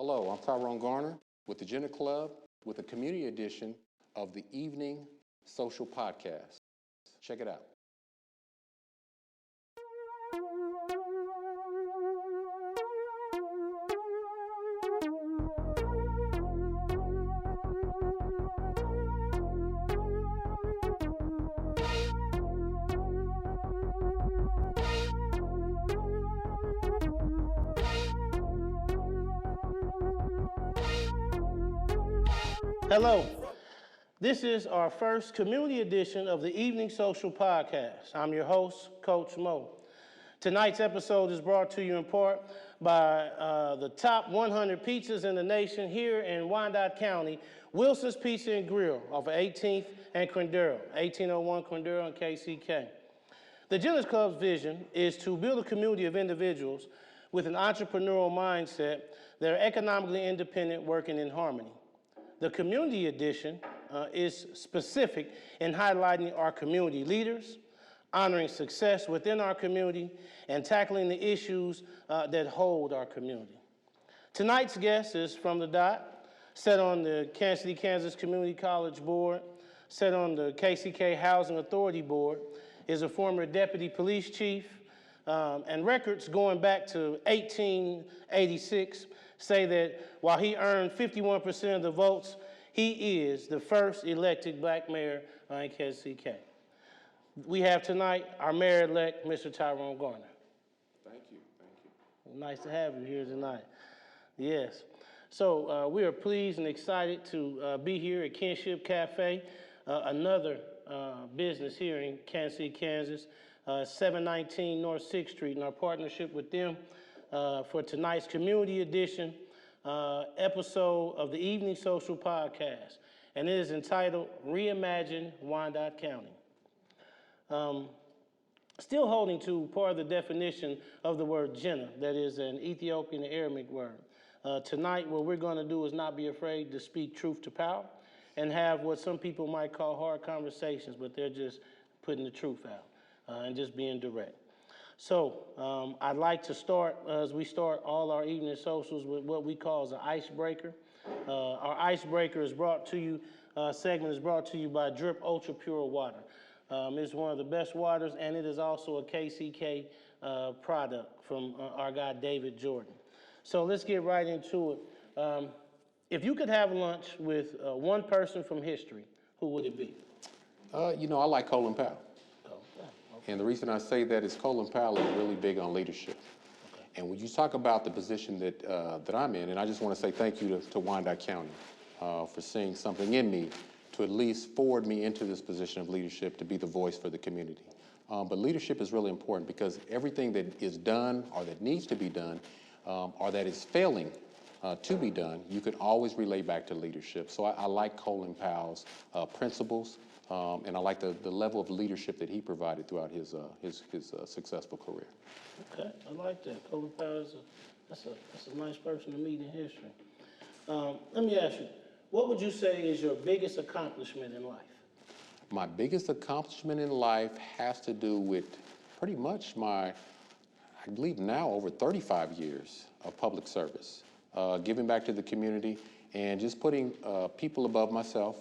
Hello, I'm Tyrone Garner with the Jegna Klub with a community edition of the Evening Social Podcast. Check it out. Hello, this is our first community edition of the Evening Social Podcast. I'm your host, Coach Mo. Tonight's episode is brought to you in part by the top 100 pizzas in the nation here in Wyandotte County, Wilson's Pizza and Grill off of 18th and Quindaro, 1801 Quindaro and KCK. The Jegna Klub's vision is to build a community of individuals with an entrepreneurial mindset that are economically independent, working in harmony. The community edition is specific in highlighting our community leaders, honoring success within our community, and tackling the issues that hold our community. Tonight's guest is from the DOT, sat on the Kansas City, Kansas Community College Board, sat on the KCK Housing Authority Board, is a former deputy police chief, and records going back to 1886 say that while he earned 51% of the votes, he is the first elected black mayor in KCK. We have tonight our mayor-elect, Mr. Tyrone Garner. Thank you. Nice to have you here tonight. Yes. So we are pleased and excited to be here at Kinship Cafe, another business here in Kansas City, Kansas, 719 North 6th Street, and our partnership with them for tonight's community edition episode of the Evening Social Podcast, and it is entitled Reimagine Wyandotte County. Still holding to part of the definition of the word Jegna, that is an Ethiopian Aramaic word. Tonight, what we're going to do is not be afraid to speak truth to power and have what some people might call hard conversations, but they're just putting the truth out and just being direct. So I'd like to start, as we start all our evening socials, with what we call an icebreaker. Our icebreaker is brought to you, segment is brought to you by Drip Ultra Pure Water. It's one of the best waters, and it is also a KCK product from our guy, David Jordan. So let's get right into it. If you could have lunch with one person from history, who would it be? I like Colin Powell. And the reason I say that is Colin Powell is really big on leadership. Okay. And when you talk about the position that I'm in, and I just want to say thank you to Wyandotte County for seeing something in me to at least forward me into this position of leadership to be the voice for the community. But leadership is really important because everything that is done or that needs to be done or that is failing to be done, you can always relay back to leadership. So I like Colin Powell's principles. And I like the level of leadership that he provided throughout his successful career. Okay, I like that. Colin Powell that's a nice person to meet in history. Let me ask you, what would you say is your biggest accomplishment in life? My biggest accomplishment in life has to do with pretty much I believe now over 35 years of public service, giving back to the community and just putting people above myself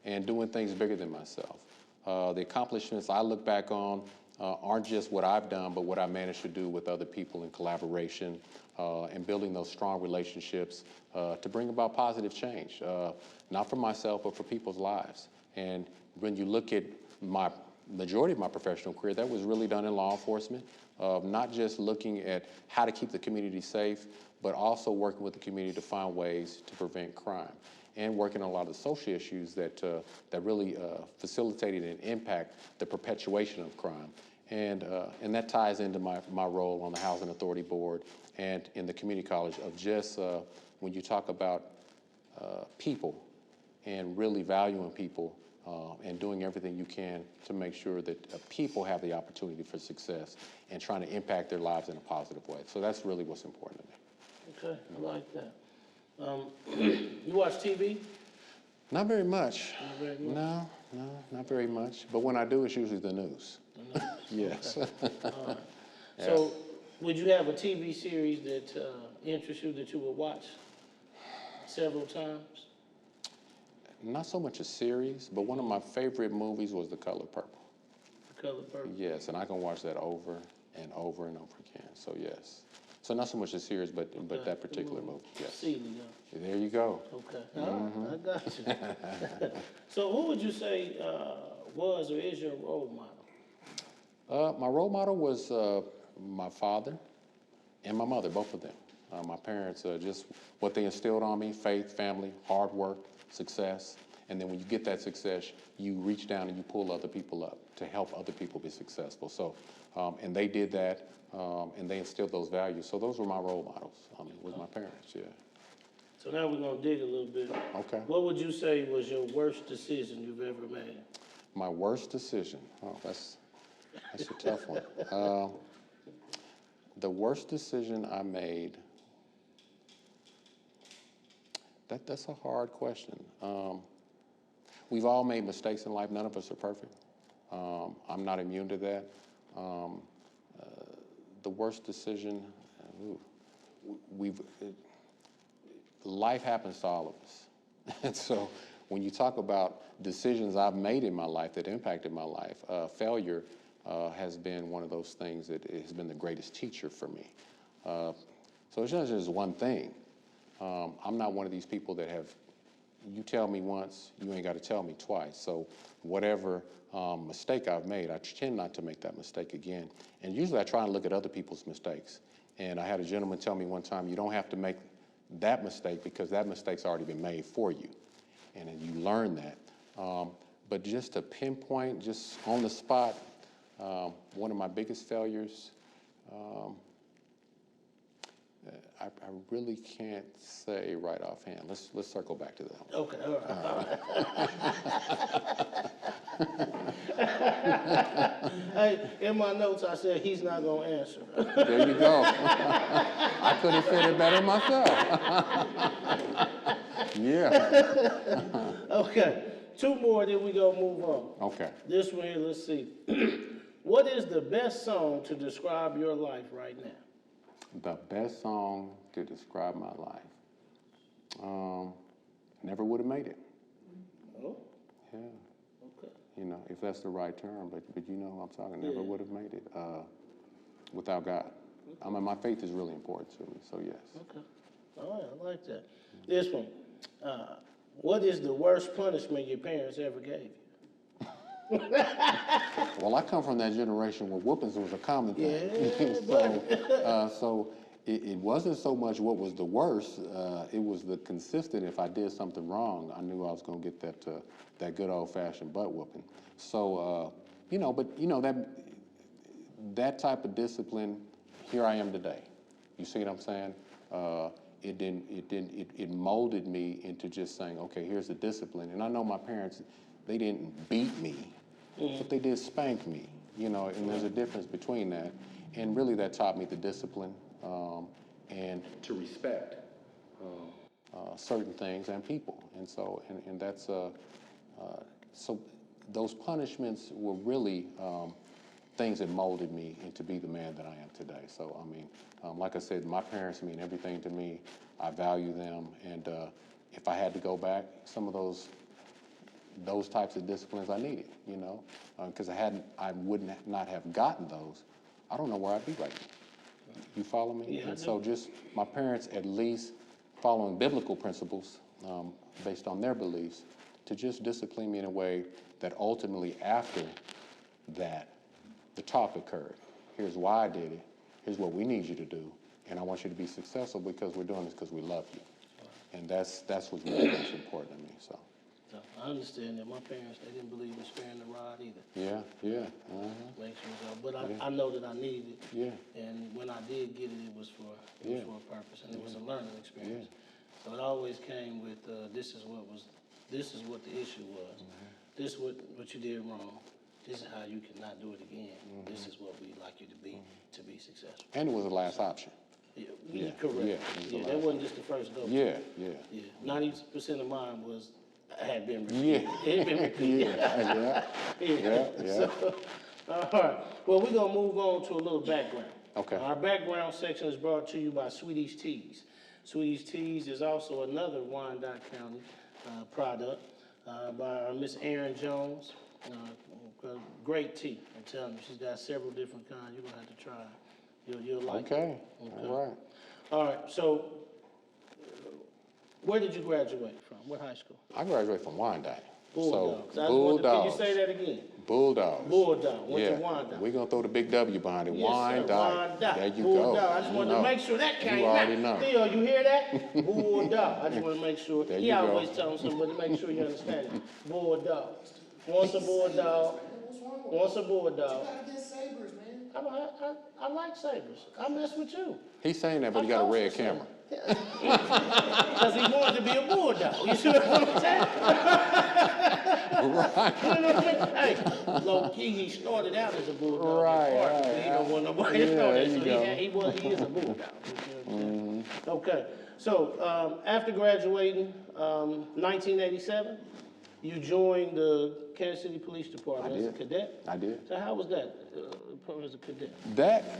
and doing things bigger than myself. The accomplishments I look back on aren't just what I've done, but what I managed to do with other people in collaboration and building those strong relationships to bring about positive change, not for myself, but for people's lives. And when you look at my majority of my professional career, that was really done in law enforcement, not just looking at how to keep the community safe, but also working with the community to find ways to prevent crime, and working on a lot of the social issues that really facilitated and impact the perpetuation of crime. And that ties into my role on the Housing Authority Board and in the community college of just when you talk about people and really valuing people and doing everything you can to make sure that people have the opportunity for success and trying to impact their lives in a positive way. So that's really what's important to me. Okay, I like that. You watch TV? Not very much. Not very much? No, not very much. But when I do, it's usually the news. The news? Yes. Okay. All right. So would you have a TV series that interests you that you would watch? several times? Not so much a series, but one of my favorite movies was The Color Purple. The Color Purple? Yes, and I can watch that over and over and over again, so yes. So not so much a series, but that particular movie, yes. Celia. There you go. Okay, all right, I got you. So who would you say was or is your role model? My role model was my father and my mother, both of them. My parents, just what they instilled on me: faith, family, hard work, success. And then when you get that success, you reach down and you pull other people up to help other people be successful. So, and they did that, and they instilled those values. So those were my role models, with my parents, yeah. So now we're gonna dig a little bit. Okay. What would you say was your worst decision you've ever made? My worst decision? Oh, that's a tough one. The worst decision I made, that's a hard question. We've all made mistakes in life. None of us are perfect. I'm not immune to that. The worst decision, life happens to all of us. And so when you talk about decisions I've made in my life that impacted my life, failure has been one of those things that has been the greatest teacher for me. So it's not just one thing. I'm not one of these people that you tell me once, you ain't got to tell me twice. So whatever mistake I've made, I tend not to make that mistake again. And usually I try and look at other people's mistakes. And I had a gentleman tell me one time, you don't have to make that mistake because that mistake's already been made for you. And then you learn that. But just to pinpoint, just on the spot, one of my biggest failures, I really can't say right offhand. Let's circle back to that one. Okay, all right. Hey, in my notes I said he's not gonna answer. There you go. I could have said it better myself. Yeah. Okay, two more, then we gonna move on. Okay. This one here, let's see. What is the best song to describe your life right now? The best song to describe my life. Never would have made it. Oh, Yeah. okay. You know, if that's the right term, but you know who I'm talking. Never would have made it without God. I mean, my faith is really important to me. So yes. Okay. All right, I like that. This one. What is the worst punishment your parents ever gave you? Well, I come from that generation where whoopings was a common thing. Yeah, so it wasn't so much what was the worst. It was the consistent. If I did something wrong, I knew I was going to get that good old-fashioned butt whooping. So that type of discipline. Here I am today. You see what I'm saying? It molded me into just saying, okay, here's the discipline. And I know my parents, they didn't beat me, but they did spank me, and there's a difference between that. And really that taught me the discipline and to respect certain things and people. And so, and that's, so those punishments were really things that molded me into be the man that I am today. So, I mean, like I said, my parents mean everything to me. I value them. And if I had to go back, some of those types of disciplines I needed, because I would not have gotten those, I don't know where I'd be right now. You follow me? Yeah, and so just my parents at least following biblical principles based on their beliefs to just discipline me in a way that ultimately after that, the talk occurred. Here's why I did it. Here's what we need you to do. And I want you to be successful because we're doing this because we love you. And that's what's really most important to me. So I understand that my parents, they didn't believe in sparing the rod either. Yeah. Make sure but I know that I needed it. Yeah. And when I did get it, it was for a purpose, and it was a learning experience. So it always came with this is what the issue was. This is what you did wrong. This is how you cannot do it again. This is what we'd like you to be successful. And it was the last option. Yeah, correct. Yeah, that wasn't just the first go. Yeah. 90% of mine had been repeated. It had been repeated. Yeah. So, all right. Well, we're gonna move on to a little background. Okay. Our background section is brought to you by Sweeties Teas. Sweeties Teas is also another Wyandotte County product by Miss Erin Jones. Great tea, I'm telling you. She's got several different kinds. You're going to have to try. You'll like it. Okay, all right. All right, so where did you graduate from? What high school? I graduated from Wyandotte. Bulldogs. So, Can Bulldogs. you say that again? Bulldogs. Bulldog. Went to Wyandotte. We're going to throw the big W behind it. Yes, Wyandotte. Wyandotte. There you Bulldog. go. I just wanted to make sure that came You already out. know. Theo, you hear that? Bulldog. I just want to make sure. There He you go. always telling somebody, make sure you understand it. Bulldog. Wants a bulldog. Wants a bulldog. I like sabers. I mess with you. He's saying that, but he got a red camera. Because he wanted to be a bulldog. You see what I'm saying? Right. You know what I mean? Hey, low key, he started out as a bulldog. Right. He don't want nobody to know that. So he is a bulldog. Okay. So after graduating, 1987, you joined the Kansas City Police Department as a cadet. I did. So how was that as a cadet?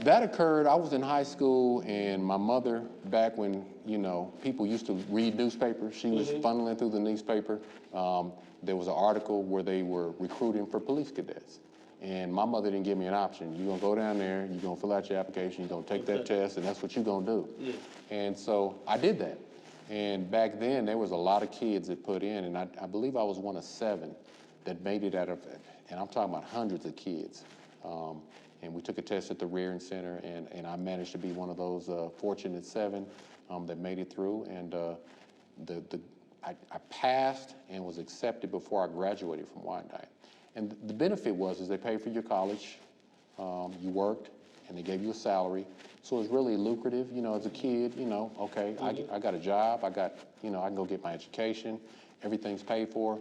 That occurred, I was in high school, and my mother, back when, people used to read newspapers, she was funneling through the newspaper. There was an article where they were recruiting for police cadets. And my mother didn't give me an option. You're gonna go down there, you're gonna fill out your application, you're gonna take that test, and that's what you're gonna do. Yeah. And so I did that. And back then, there was a lot of kids that put in, and I believe I was one of 7 that made it out of it. And I'm talking about hundreds of kids. And we took a test at the Rearing Center, and I managed to be one of those fortunate 7 that made it through. And I passed and was accepted before I graduated from Wyandotte. And the benefit was they paid for your college, you worked, and they gave you a salary. So it was really lucrative, as a kid, okay, I got a job, I can go get my education, everything's paid for.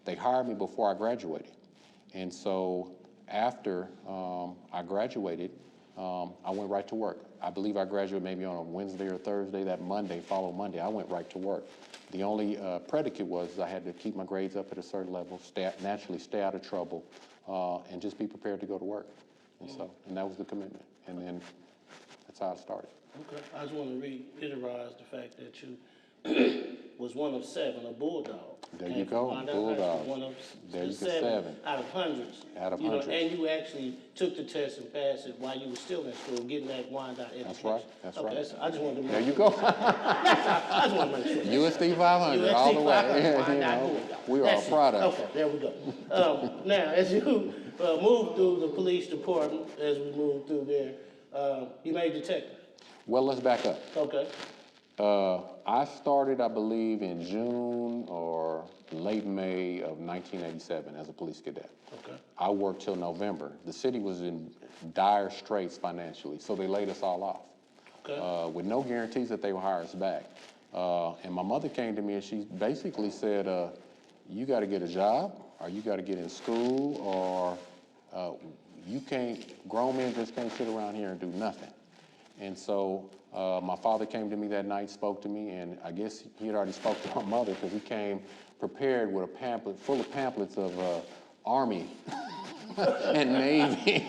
They hired me before I graduated. And so after I graduated, I went right to work. I believe I graduated maybe on a Wednesday or Thursday. That following Monday, I went right to work. The only predicate was I had to keep my grades up at a certain level, naturally stay out of trouble, and just be prepared to go to work. And that was the commitment. And then that's how it started. Okay. I just want to reiterate the fact that you was one of 7, a bulldog. There you go, bulldog. One of there you 7 out of hundreds. Out of hundreds. And you actually took the test and passed it while you were still in school, getting that Wyandotte education. That's right. That's right. I just wanted to make There you go. I just want to make sure. USD 500 all the way. We are a product. Okay, there we go. Now, as you move through the police department, as we move through there, you made detective. Well, let's back up. Okay. I started, I believe, in June or late May of 1987 as a police cadet. Okay. I worked till November. The city was in dire straits financially, so they laid us all off. Okay. With no guarantees that they would hire us back. And my mother came to me and she basically said, you got to get a job, or you got to get in school, or you can't, grown men just can't sit around here and do nothing. And so my father came to me that night, spoke to me, and I guess he had already spoke to my mother because he came prepared with a pamphlet full of pamphlets of Army and Navy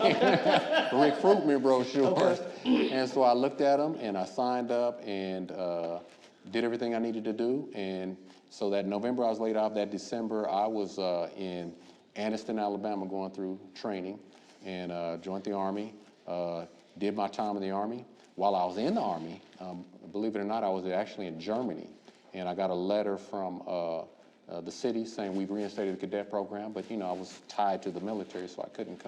recruitment brochures. Okay. And so I looked at them and I signed up and did everything I needed to do. And so that November I was laid off. That December I was in Anniston, Alabama, going through training, and joined the Army, did my time in the Army. While I was in the Army, believe it or not, I was actually in Germany, and I got a letter from the city saying we've reinstated the cadet program, but I was tied to the military, so I couldn't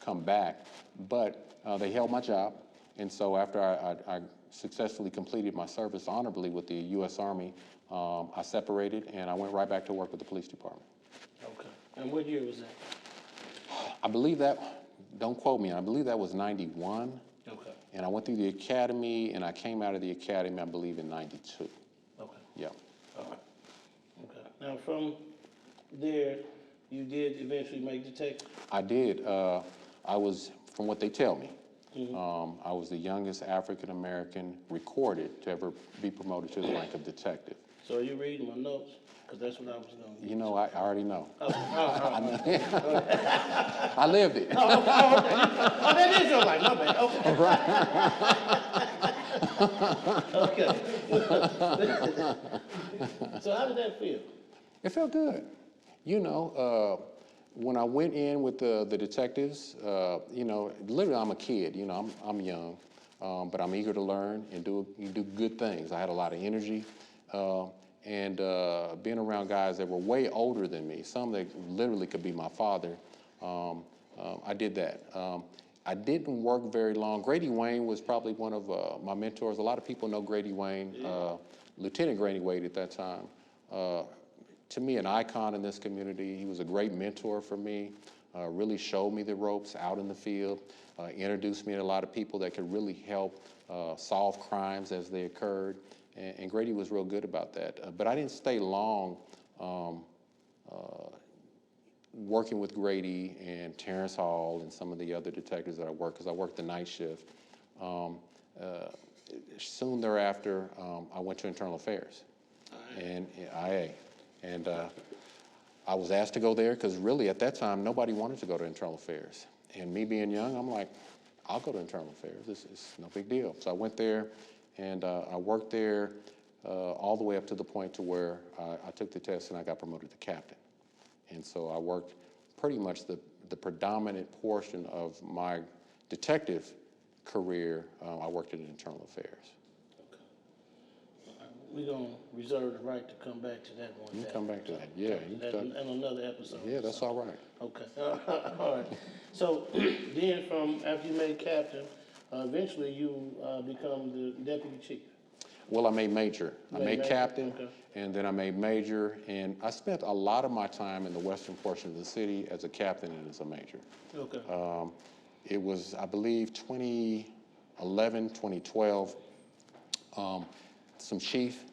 come back. But they held my job, and so after I successfully completed my service honorably with the U.S. Army, I separated, and I went right back to work with the police department. Okay. And what year was that? I believe that, don't quote me, I believe that was 91. Okay. And I went through the academy, and I came out of the academy, I believe, in 92. Okay. Yeah. All right. Okay. Now, from there, you did eventually make detective? I did. I was, from what they tell me, I was the youngest African-American recorded to ever be promoted to the rank of detective. So are you reading my notes? Because that's what I was going to do. I already know. Oh, I lived it. okay. Oh, that is your life. My bad. Okay. Okay. So how did that feel? It felt good. You know, when I went in with the detectives, you know, literally I'm a kid, you know, I'm young, but I'm eager to learn and do good things. I had a lot of energy, and being around guys that were way older than me, some that literally could be my father, I did that. I didn't work very long. Grady Wayne was probably one of my mentors. A lot of people know Grady Wayne, Lieutenant Grady Wayne at that time. To me, an icon in this community. He was a great mentor for me, really showed me the ropes out in the field, introduced me to a lot of people that could really help solve crimes as they occurred, and Grady was real good about that. But I didn't stay long working with Grady and Terrence Hall and some of the other detectives that I worked, because I worked the night shift. Soon thereafter, I went to Internal Affairs and IA. And I was asked to go there because really at that time, nobody wanted to go to Internal Affairs. And me being young, I'm like, I'll go to Internal Affairs. It's no big deal. So I went there and I worked there all the way up to the point to where I took the test and I got promoted to captain. And so I worked pretty much the predominant portion of my detective career, I worked in Internal Affairs. We're going to reserve the right to come back to that one day. You can come back to that, yeah. In another episode. Yeah, that's all right. Okay. All right. So then after you made captain, eventually you become the deputy chief. Well, I made major. I made captain, okay. And then I made major, and I spent a lot of my time in the western portion of the city as a captain and as a major. Okay. It was, I believe, 2011, 2012. Some chief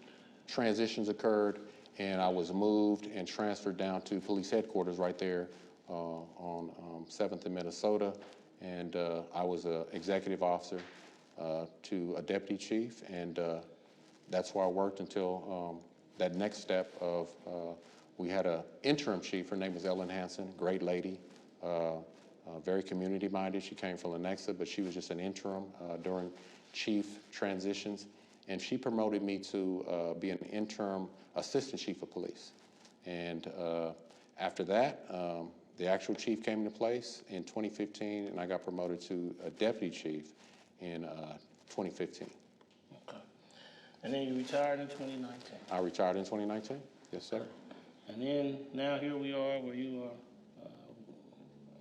transitions occurred, and I was moved and transferred down to police headquarters right there on 7th in Minnesota, and I was an executive officer to a deputy chief, and that's where I worked until that next step of we had an interim chief. Her name was Ellen Hansen, great lady, very community-minded. She came from Lenexa, but she was just an interim during chief transitions. And she promoted me to be an interim assistant chief of police. And after that, the actual chief came into place in 2015, and I got promoted to a deputy chief in 2015. Okay. And then you retired in 2019. I retired in 2019, yes, sir. And then now here we are where you are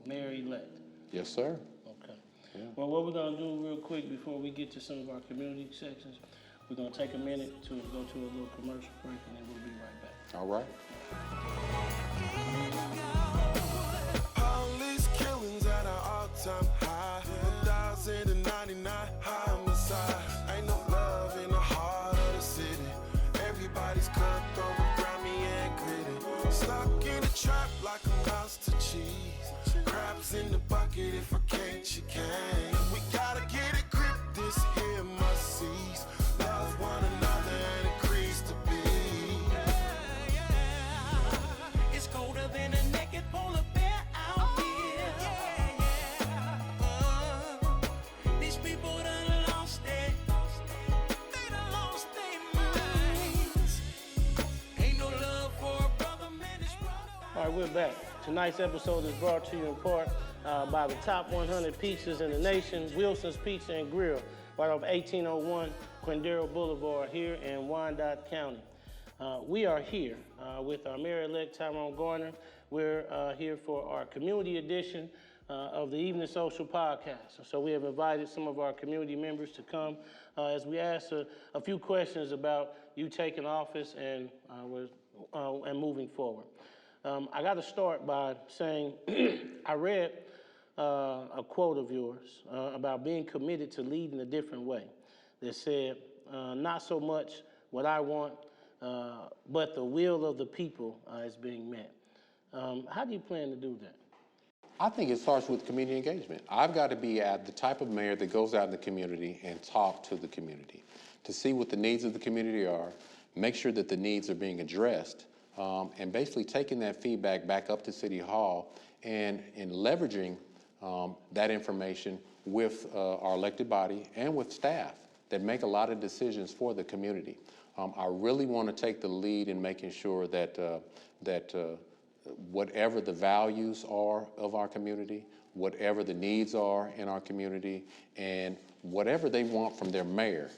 mayor-elect. Yes, sir. Okay. Yeah. Well, what we're going to do real quick before we get to some of our community sections, we're going to take a minute to go to a little commercial break, and then we'll be right back. All right. Police killings at an all-time high. 1,099 homicides. Ain't no love in the heart of the city. Everybody's cutthroat, grimy and gritty. Stuck in a trap like a mouse to cheese. Crabs in the bucket, if I can't, you can't. We gotta get it grip, this here must cease. Love one another and increase the peace. It's colder than a naked polar bear out here. These people done lost it. They done lost their minds. Ain't no love for a brother, man, it's brother. All right, we're back. Tonight's episode is brought to you in part by the top 100 pizzas in the nation, Wilson's Pizza and Grill, right off 1801 Quindaro Boulevard here in Wyandotte County. We are here with our mayor-elect Tyrone Garner. We're here for our community edition of the Evening Social Podcast. So we have invited some of our community members to come as we ask a few questions about you taking office and moving forward. I got to start by saying I read a quote of yours about being committed to lead in a different way that said, not so much what I want, but the will of the people is being met. How do you plan to do that? I think it starts with community engagement. I've got to be the type of mayor that goes out in the community and talk to the community to see what the needs of the community are, make sure that the needs are being addressed, and basically taking that feedback back up to City Hall and leveraging that information with our elected body and with staff that make a lot of decisions for the community. I really want to take the lead in making sure that, whatever the values are of our community, whatever the needs are in our community, and whatever they want from their mayor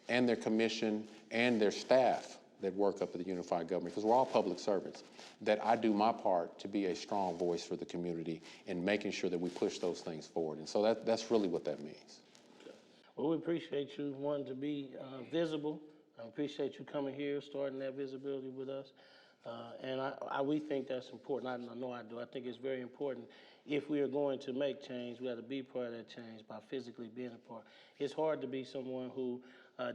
and their commission and their staff that work up at the unified government, because we're all public servants, that I do my part to be a strong voice for the community in making sure that we push those things forward. And so that's really what that means. Well, we appreciate you wanting to be visible. I appreciate you coming here, starting that visibility with us. And we think that's important. I know I do. I think it's very important. If we are going to make change, we have to be part of that change by physically being a part. It's hard to be someone who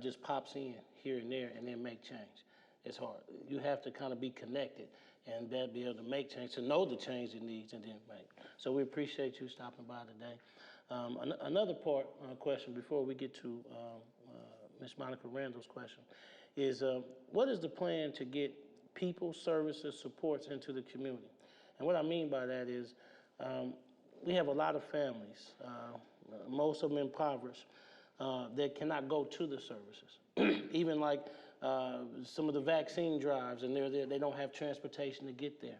just pops in here and there and then make change. It's hard. You have to kind of be connected and be able to make change, to know the change it needs and then make. So we appreciate you stopping by today. Another question before we get to Ms. Monica Randall's question is, what is the plan to get people, services, supports into the community? And what I mean by that is, we have a lot of families, most of them impoverished, that cannot go to the services. Even like some of the vaccine drives, and they're there, they don't have transportation to get there.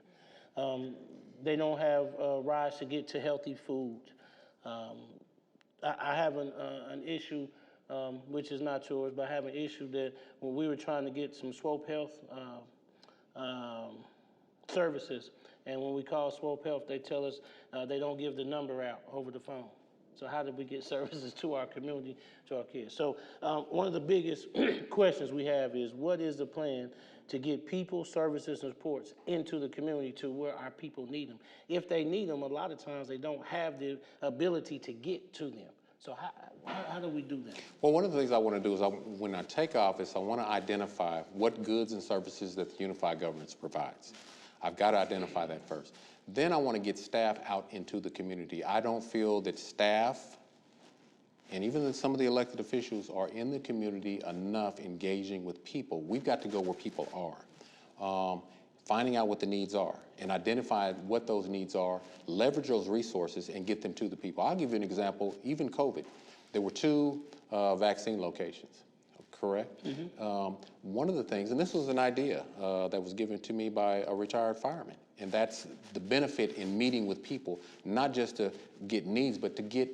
They don't have rides to get to healthy food. I have an issue, which is not yours, but I have an issue that when we were trying to get some Swope Health services, and when we call Swope Health, they tell us they don't give the number out over the phone. So how did we get services to our community, to our kids? So one of the biggest questions we have is, what is the plan to get people, services, and supports into the community to where our people need them? If they need them, a lot of times they don't have the ability to get to them. So how do we do that? Well, one of the things I want to do is when I take office, I want to identify what goods and services that the unified government provides. I've got to identify that first. Then I want to get staff out into the community. I don't feel that staff and even some of the elected officials are in the community enough engaging with people. We've got to go where people are. Finding out what the needs are and identify what those needs are, leverage those resources and get them to the people. I'll give you an example, even COVID. There were 2 vaccine locations, correct? Mm-hmm. One of the things, and this was an idea that was given to me by a retired fireman, and that's the benefit in meeting with people, not just to get needs, but to get,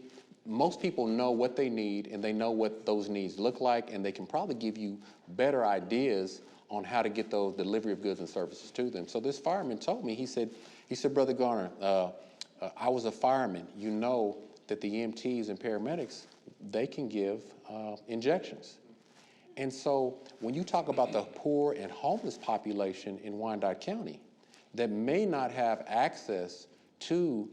most people know what they need and they know what those needs look like, and they can probably give you better ideas on how to get those delivery of goods and services to them. So this fireman told me, he said, Brother Garner, I was a fireman. You know that the EMTs and paramedics, they can give injections. And so when you talk about the poor and homeless population in Wyandotte County that may not have access to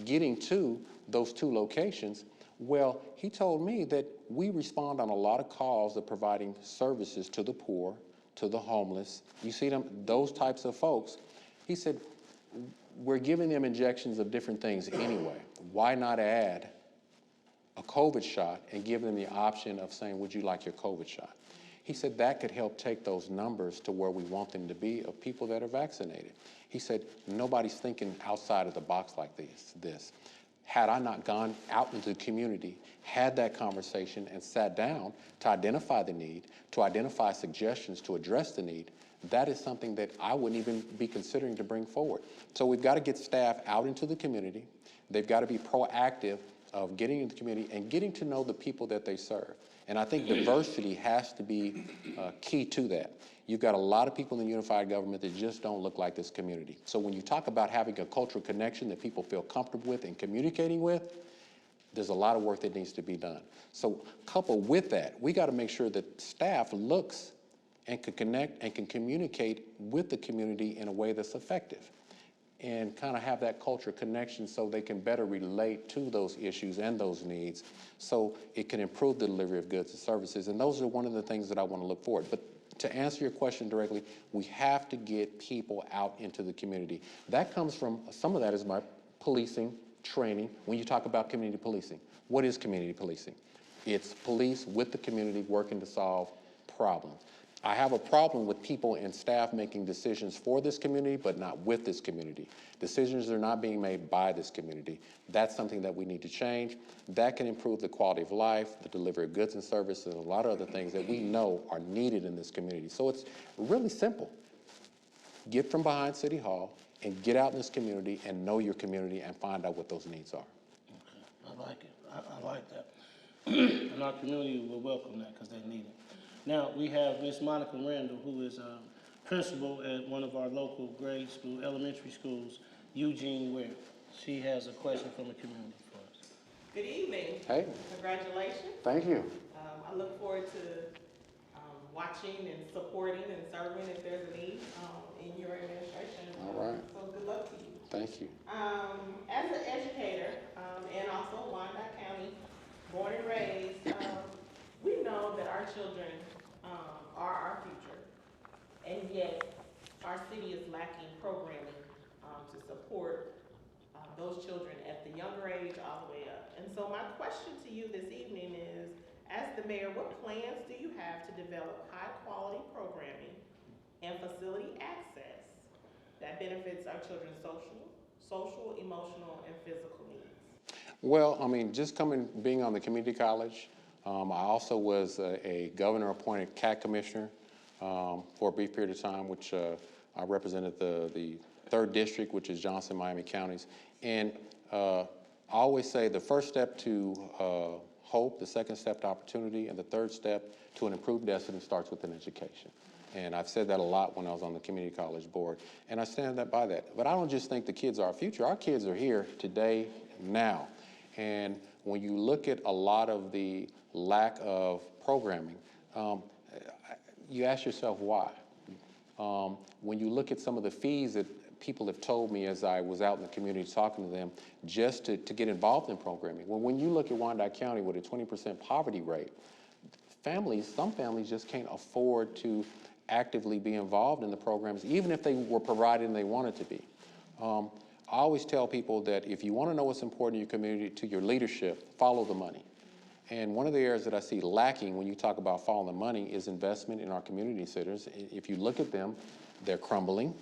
getting to those 2 locations, well, he told me that we respond on a lot of calls of providing services to the poor, to the homeless. You see them, those types of folks. He said, we're giving them injections of different things anyway. Why not add a COVID shot and give them the option of saying, would you like your COVID shot? He said that could help take those numbers to where we want them to be of people that are vaccinated. He said, nobody's thinking outside of the box like this. Had I not gone out into the community, had that conversation and sat down to identify the need, to identify suggestions to address the need, that is something that I wouldn't even be considering to bring forward. So we've got to get staff out into the community. They've got to be proactive of getting into the community and getting to know the people that they serve. And I think diversity has to be key to that. You've got a lot of people in the unified government that just don't look like this community. So when you talk about having a cultural connection that people feel comfortable with and communicating with, there's a lot of work that needs to be done. So coupled with that, we got to make sure that staff looks and can connect and can communicate with the community in a way that's effective and kind of have that culture connection so they can better relate to those issues and those needs so it can improve the delivery of goods and services. And those are one of the things that I want to look forward. But to answer your question directly, we have to get people out into the community. That comes from, some of that is my policing training. When you talk about community policing, what is community policing? It's police with the community working to solve problems. I have a problem with people and staff making decisions for this community, but not with this community. Decisions are not being made by this community. That's something that we need to change. That can improve the quality of life, the delivery of goods and services, and a lot of other things that we know are needed in this community. So it's really simple. Get from behind City Hall and get out in this community and know your community and find out what those needs are. Okay, I like it. I like that. And our community will welcome that because they need it. Now, we have Miss Monica Randall, who is a principal at one of our local grade school, elementary schools, Eugene Ware. She has a question from the community for us. Good evening. Hey. Congratulations. Thank you. I look forward to watching and supporting and serving if there's a need in your administration. All right. So good luck to you. Thank you. As an educator and also Wyandotte County, born and raised, we know that our children are our future, and yet our city is lacking programming to support those children at the younger age all the way up. And so my question to you this evening is, as the mayor, what plans do you have to develop high-quality programming and facility access that benefits our children's social, emotional, and physical needs? Well, I mean, just being on the community college, I also was a governor-appointed CAC commissioner for a brief period of time, which I represented the 3rd district, which is Johnson, Miami counties. And I always say the first step to hope, the second step to opportunity, and the third step to an improved destiny starts with an education. And I've said that a lot when I was on the community college board, and I stand by that. But I don't just think the kids are our future. Our kids are here today, now. And when you look at a lot of the lack of programming, you ask yourself why. When you look at some of the fees that people have told me as I was out in the community talking to them just to get involved in programming. Well, when you look at Wyandotte County with a 20% poverty rate, some families just can't afford to actively be involved in the programs, even if they were provided and they wanted to be. I always tell people that if you want to know what's important in your community, to your leadership, follow the money. And one of the areas that I see lacking when you talk about following the money is investment in our community centers. If you look at them, they're crumbling.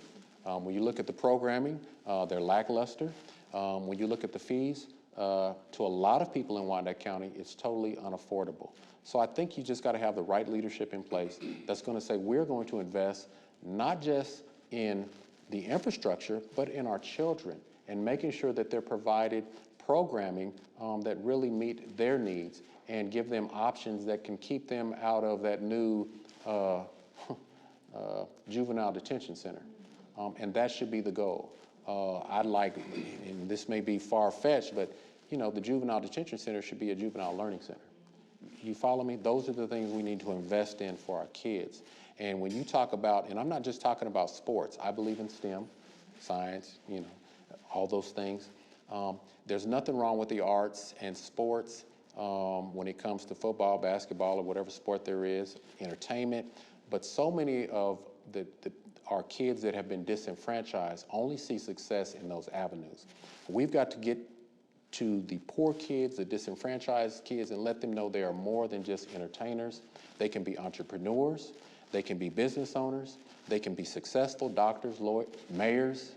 When you look at the programming, they're lackluster. When you look at the fees, to a lot of people in Wyandotte County, it's totally unaffordable. So I think you just got to have the right leadership in place that's going to say we're going to invest not just in the infrastructure, but in our children and making sure that they're provided programming that really meet their needs and give them options that can keep them out of that new juvenile detention center. And that should be the goal. I'd like, and this may be far-fetched, but the juvenile detention center should be a juvenile learning center. You follow me? Those are the things we need to invest in for our kids. And when you talk about, and I'm not just talking about sports, I believe in STEM, science, all those things. There's nothing wrong with the arts and sports when it comes to football, basketball, or whatever sport there is, entertainment. But so many of our kids that have been disenfranchised only see success in those avenues. We've got to get to the poor kids, the disenfranchised kids, and let them know they are more than just entertainers. They can be entrepreneurs. They can be business owners. They can be successful doctors, lawyers, mayors,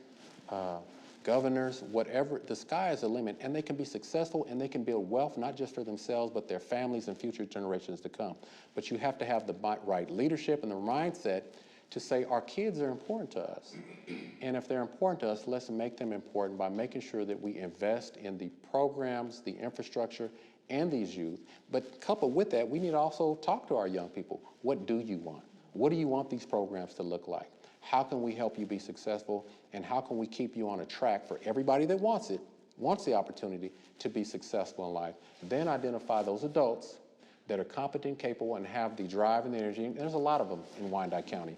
governors, whatever. The sky is the limit, and they can be successful, and they can build wealth, not just for themselves, but their families and future generations to come. But you have to have the right leadership and the mindset to say our kids are important to us. And if they're important to us, let's make them important by making sure that we invest in the programs, the infrastructure, and these youth. But coupled with that, we need to also talk to our young people. What do you want? What do you want these programs to look like? How can we help you be successful? And how can we keep you on a track for everybody that wants the opportunity to be successful in life? Then identify those adults that are competent, capable, and have the drive and the energy. And there's a lot of them in Wyandotte County.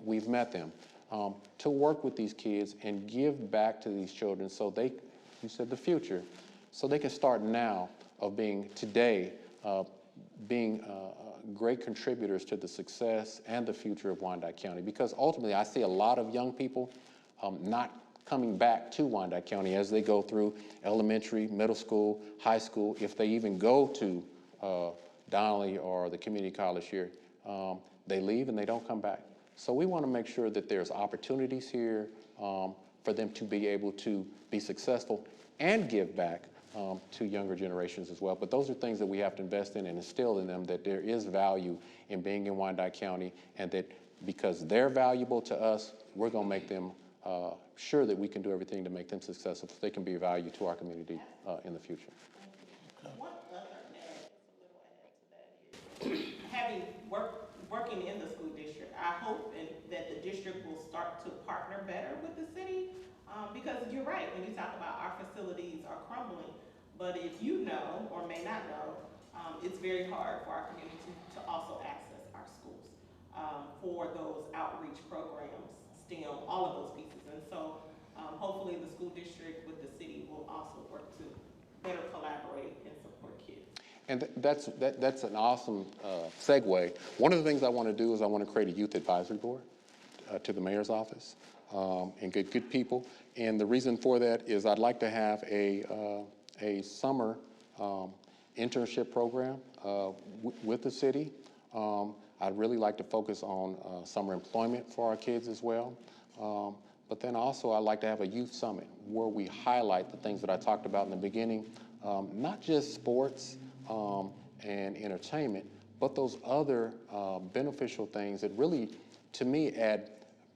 We've met them. To work with these kids and give back to these children so they, you said the future, so they can start now of being today, great contributors to the success and the future of Wyandotte County. Because ultimately, I see a lot of young people not coming back to Wyandotte County as they go through elementary, middle school, high school, if they even go to Donnelly or the community college here. they leave and they don't come back. So we want to make sure that there's opportunities here for them to be able to be successful and give back to younger generations as well. But those are things that we have to invest in and instill in them, that there is value in being in Wyandotte County, and that because they're valuable to us, we're going to make them sure that we can do everything to make them successful so they can be of value to our community in the future. One other add, just a little add to that is, having working in the school district, I hope that the district will start to partner better with the city, because you're right, when you talk about our facilities are crumbling, but if you know, or may not know, it's very hard for our community to also access our schools for those outreach programs, STEM, all of those pieces. And so hopefully the school district with the city will also work to better collaborate and support kids. And that's an awesome segue. One of the things I want to do is I want to create a youth advisory board to the mayor's office and get good people. And the reason for that is I'd like to have a summer internship program with the city. I'd really like to focus on summer employment for our kids as well. But then also I'd like to have a youth summit where we highlight the things that I talked about in the beginning, not just sports and entertainment, but those other beneficial things that really, to me, add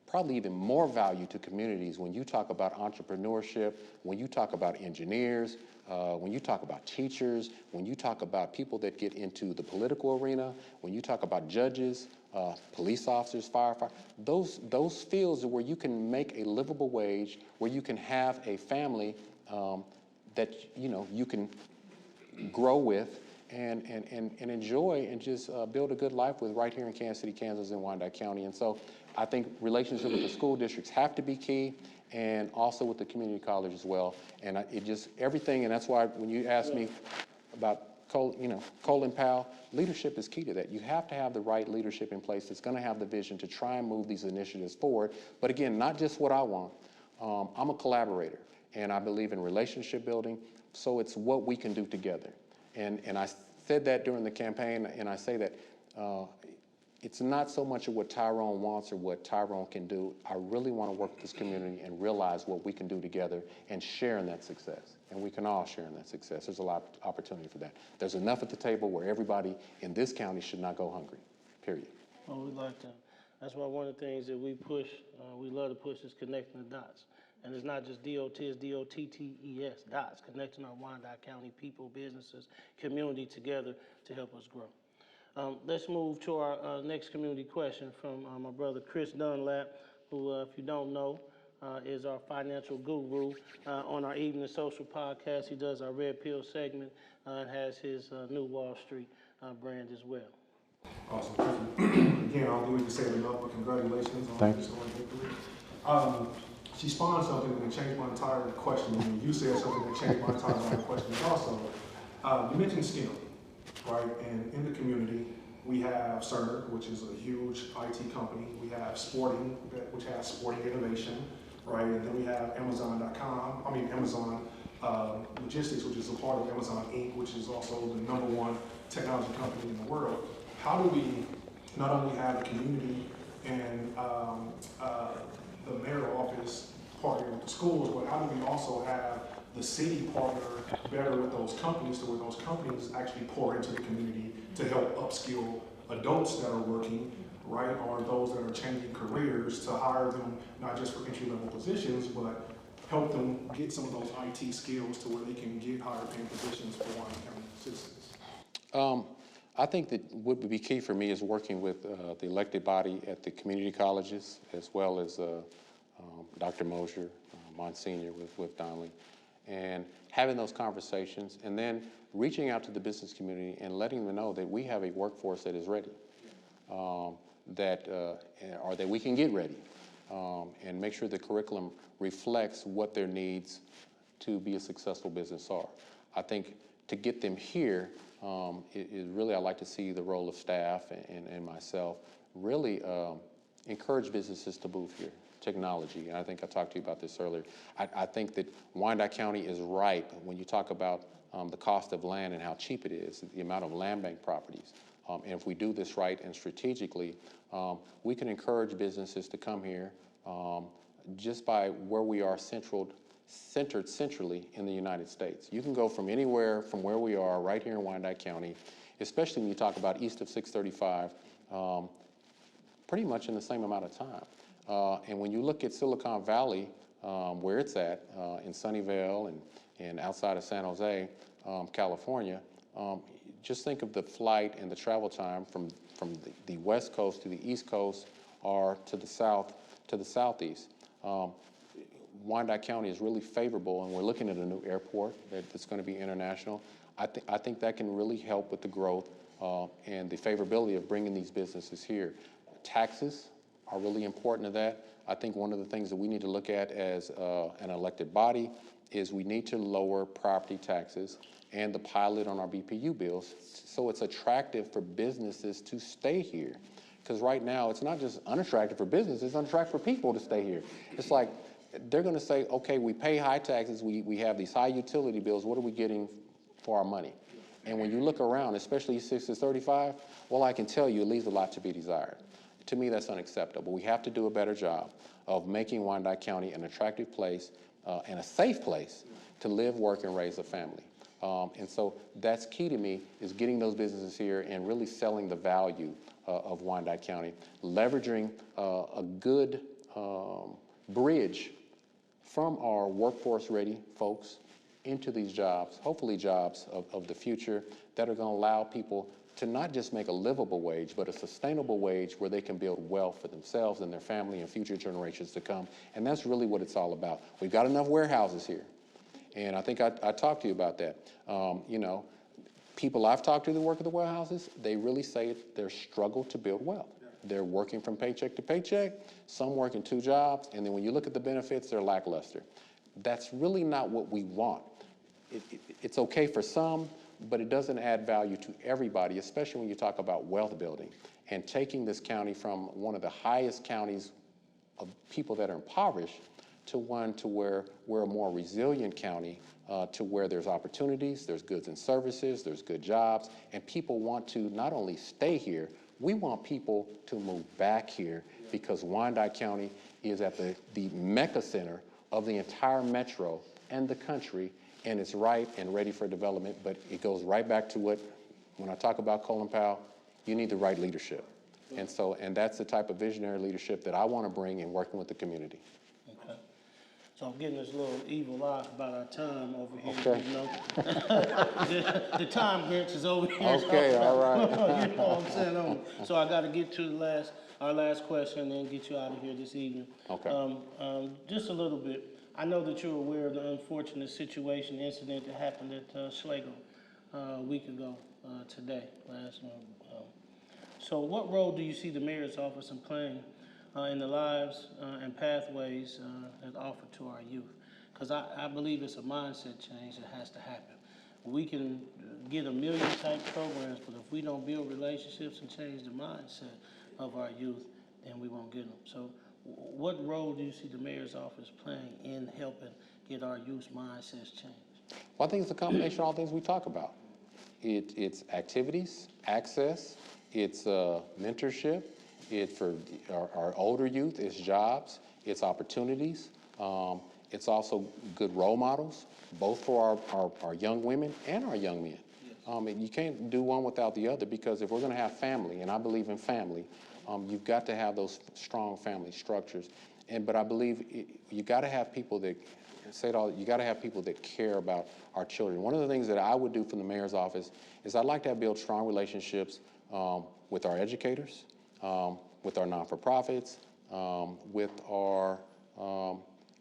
probably even more value to communities. When you talk about entrepreneurship, when you talk about engineers, when you talk about teachers, when you talk about people that get into the political arena, when you talk about judges, police officers, firefighters, those fields where you can make a livable wage, where you can have a family that you can grow with and enjoy and just build a good life with right here in Kansas City, Kansas, and Wyandotte County. And so I think relationships with the school districts have to be key, and also with the community college as well. And it just, everything, and that's why when you ask me about Colin Powell, leadership is key to that. You have to have the right leadership in place that's going to have the vision to try and move these initiatives forward. But again, not just what I want. I'm a collaborator, and I believe in relationship building, so it's what we can do together. And I said that during the campaign, and I say that it's not so much of what Tyrone wants or what Tyrone can do. I really want to work with this community and realize what we can do together and share in that success. And we can all share in that success. There's a lot of opportunity for that. There's enough at the table where everybody in this county should not go hungry, period. Oh, we like that. That's why one of the things that we push, we love to push, is connecting the dots. And it's not just DOT, it's DOTTES, dots, connecting our Wyandotte County people, businesses, community together to help us grow. Let's move to our next community question from my brother Chris Dunlap, who, if you don't know, is our financial guru on our Evening Social podcast. He does our Red Pill segment and has his new Wall Street brand as well. Awesome. Again, I don't think we can say it enough, but congratulations on this victory. She spawned something that changed my entire question, and you said something that changed my entire line of questions also. You mentioned STEM, right? And in the community, we have CERN, which is a huge IT company. We have Sporting, which has sporting innovation, right? And then we have Amazon.com, Amazon Logistics, which is a part of Amazon Inc., which is also the #1 technology company in the world. How do we not only have the community and the mayor office partner with the schools, but how do we also have the city partner better with those companies, to where those companies actually pour into the community to help upskill adults that are working, right, or those that are changing careers, to hire them not just for entry-level positions, but help them get some of those IT skills to where they can get higher paying positions for Wyandotte County citizens? I think that what would be key for me is working with the elected body at the community colleges, as well as Dr. Mosher, Monsignor with Donnelly, and having those conversations, and then reaching out to the business community and letting them know that we have a workforce that is ready, or that we can get ready, and make sure the curriculum reflects what their needs to be a successful business are. I think to get them here, is really, I like to see the role of staff and myself really encourage businesses to move here. Technology, and I think I talked to you about this earlier. I think that Wyandotte County is ripe when you talk about the cost of land and how cheap it is, the amount of land bank properties, And if we do this right and strategically, we can encourage businesses to come here just by where we are centered centrally in the United States. You can go from anywhere from where we are right here in Wyandotte County, especially when you talk about east of 635, pretty much in the same amount of time. And when you look at Silicon Valley, where it's at, in Sunnyvale and outside of San Jose, California, just think of the flight and the travel time from the West Coast to the East Coast or to the South to the Southeast. Wyandotte County is really favorable, and we're looking at a new airport that's going to be international. I think that can really help with the growth and the favorability of bringing these businesses here. Taxes are really important to that. I think one of the things that we need to look at as an elected body is we need to lower property taxes and the pilot on our BPU bills so it's attractive for businesses to stay here. Because right now, it's not just unattractive for business, it's unattractive for people to stay here. It's like, they're gonna say, okay, we pay high taxes, we have these high utility bills, what are we getting for our money? And when you look around, especially 6 to 35, well, I can tell you it leaves a lot to be desired. To me, that's unacceptable. We have to do a better job of making Wyandotte County an attractive place and a safe place to live, work, and raise a family. And so that's key to me, is getting those businesses here and really selling the value of Wyandotte County, leveraging a good bridge from our workforce-ready folks into these jobs, hopefully jobs of the future that are going to allow people to not just make a livable wage, but a sustainable wage where they can build wealth for themselves and their family and future generations to come. And that's really what it's all about. We've got enough warehouses here. And I think I talked to you about that. You know, people I've talked to that work at the warehouses, they really say their struggle to build wealth. They're working from paycheck to paycheck, some working 2 jobs, and then when you look at the benefits, they're lackluster. That's really not what we want. It's okay for some, but it doesn't add value to everybody, especially when you talk about wealth building and taking this county from one of the highest counties of people that are impoverished to one to where we're a more resilient county, to where there's opportunities, there's goods and services, there's good jobs, and people want to not only stay here, we want people to move back here because Wyandotte County is at the mecca center of the entire metro and the country, and it's ripe and ready for development, but it goes right back to when I talk about Colin Powell, you need the right leadership. And that's the type of visionary leadership that I want to bring in working with the community. Okay. So I'm getting this little evil eye about our time over here. Okay. You know? the time Grinch is over here. Okay, all right. You know what I'm saying? So I got to get to our last question and then get you out of here this evening. Okay. Just a little bit. I know that you're aware of the unfortunate incident that happened at Schlegel a week ago today, last month. So what role do you see the mayor's office in playing in the lives and pathways that's offered to our youth? Because I believe it's a mindset change that has to happen. We can get a million type programs, but if we don't build relationships and change the mindset of our youth, then we won't get them. So what role do you see the mayor's office playing in helping get our youth's mindsets changed? Well, I think it's a combination of all things we talk about. It's activities, access, it's mentorship, it's for our older youth, it's jobs, it's opportunities, it's also good role models, both for our young women and our young men. And you can't do one without the other, because if we're going to have family, and I believe in family, you've got to have those strong family structures. But I believe you got to have people that you got to have people that care about our children. One of the things that I would do from the mayor's office is I'd like to build strong relationships with our educators, with our not-for-profits, with our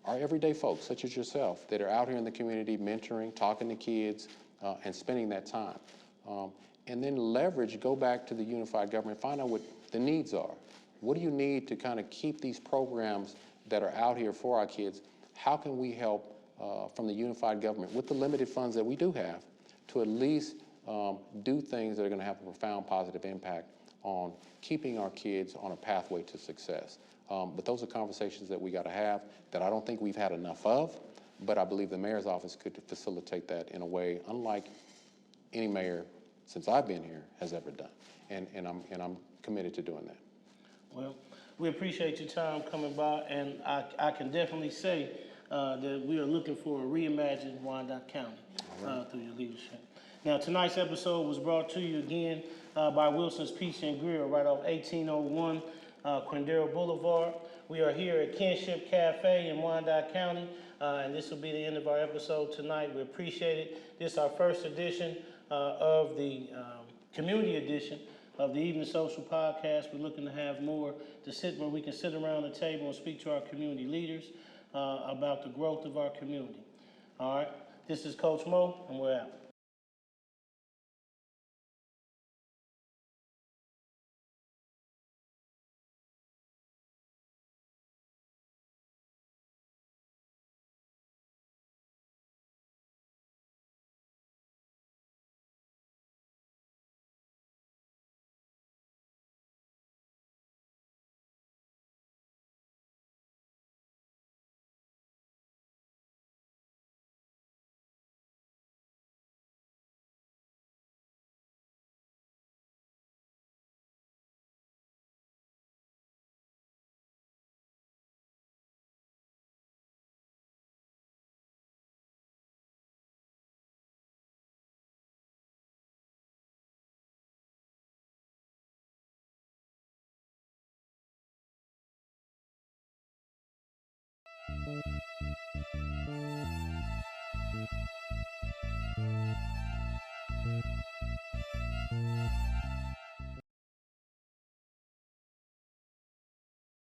everyday folks, such as yourself, that are out here in the community mentoring, talking to kids, and spending that time. And then go back to the unified government, find out what the needs are. What do you need to kind of keep these programs that are out here for our kids? How can we help from the unified government with the limited funds that we do have to at least do things that are going to have a profound positive impact on keeping our kids on a pathway to success? But those are conversations that we got to have that I don't think we've had enough of, but I believe the mayor's office could facilitate that in a way unlike any mayor since I've been here has ever done. And I'm committed to doing that. Well, we appreciate your time coming by, and I can definitely say that we are looking for a reimagined Wyandotte County through your leadership. Now, tonight's episode was brought to you again by Wilson's Pizza and Grill right off 1801 Quindaro Boulevard. We are here at Kinship Cafe in Wyandotte County, and this will be the end of our episode tonight. We appreciate it. This is our first edition of the community edition of the Evening Social Podcast. We're looking to have more to sit where we can sit around the table and speak to our community leaders about the growth of our community. All right, this is Coach Mo, and we're out.